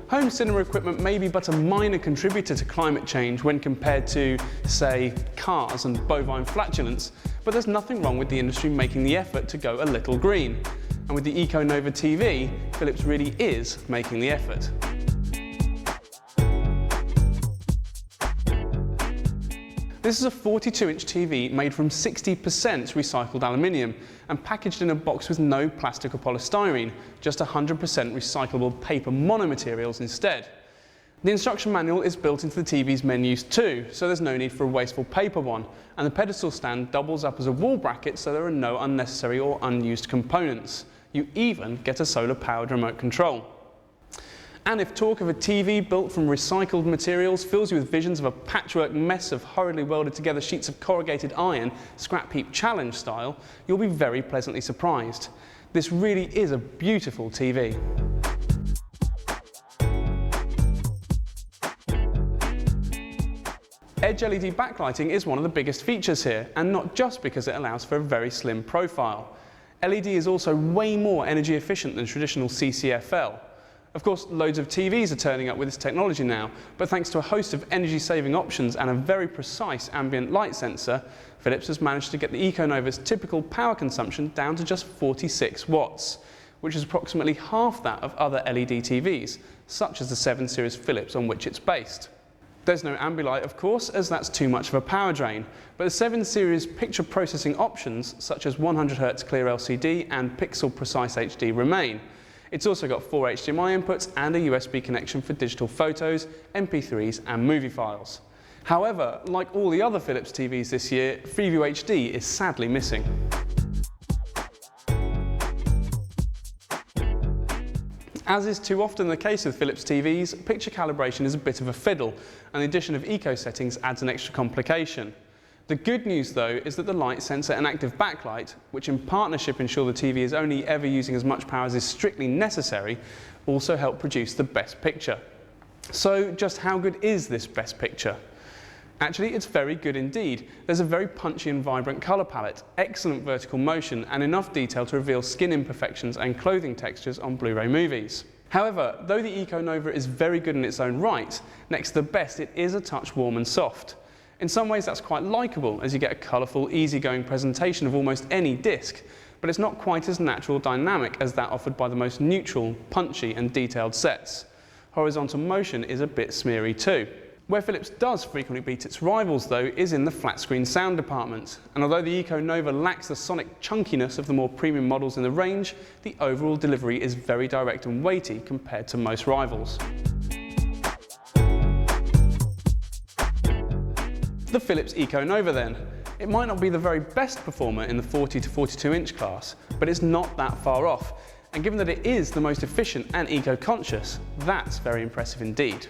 home cinema equipment may be but a minor contributor to climate change when compared to, say, cars and bovine flatulence, but there's nothing wrong with the industry making the effort to go a little green. And with the Econova TV, Philips really is making the effort. This is a 42-inch TV made from 60% recycled aluminium and packaged in a box with no plastic or polystyrene, just 100% recyclable paper monomaterials instead. The instruction manual is built into the TV's menus too, so there's no need for a wasteful paper one, and the pedestal stand doubles up as a wall bracket so there are no unnecessary or unused components. You even get a solar-powered remote control. And if talk of a TV built from recycled materials fills you with visions of a patchwork mess of hurriedly welded together sheets of corrugated iron, scrap heap challenge style, you'll be very pleasantly surprised. This really is a beautiful TV. Edge LED backlighting is one of the biggest features here, and not just because it allows for a very slim profile. LED is also way more energy efficient than traditional CCFL. Of course, loads of TVs are turning up with this technology now, but thanks to a host of energy-saving options and a very precise ambient light sensor, Philips has managed to get the Econova's typical power consumption down to just 46 watts, which is approximately half that of other LED TVs, such as the 7 Series Philips on which it's based. There's no Ambilight, of course, as that's too much of a power drain, but the 7 Series picture processing options, such as 100Hz clear LCD and pixel precise HD, remain. It's also got 4 HDMI inputs and a USB connection for digital photos, MP3s and movie files. However, like all the other Philips TVs this year, Freeview HD is sadly missing. As is too often the case with Philips TVs, picture calibration is a bit of a fiddle, and the addition of eco settings adds an extra complication. The good news though is that the light sensor and active backlight, which in partnership ensure the TV is only ever using as much power as is strictly necessary, also help produce the best picture. So just how good is this best picture? Actually, it's very good indeed. There's a very punchy and vibrant colour palette, excellent vertical motion and enough detail to reveal skin imperfections and clothing textures on Blu-ray movies. However, though the Econova is very good in its own right, next to the best it is a touch warm and soft. In some ways that's quite likeable, as you get a colourful, easygoing presentation of almost any disc, but it's not quite as natural or dynamic as that offered by the most neutral, punchy and detailed sets. Horizontal motion is a bit smeary too. Where Philips does frequently beat its rivals though is in the flat screen sound department, and although the Econova lacks the sonic chunkiness of the more premium models in the range, the overall delivery is very direct and weighty compared to most rivals. The Philips Econova then. It might not be the very best performer in the 40 to 42 inch class, but it's not that far off. And given that it is the most efficient and eco-conscious, that's very impressive indeed.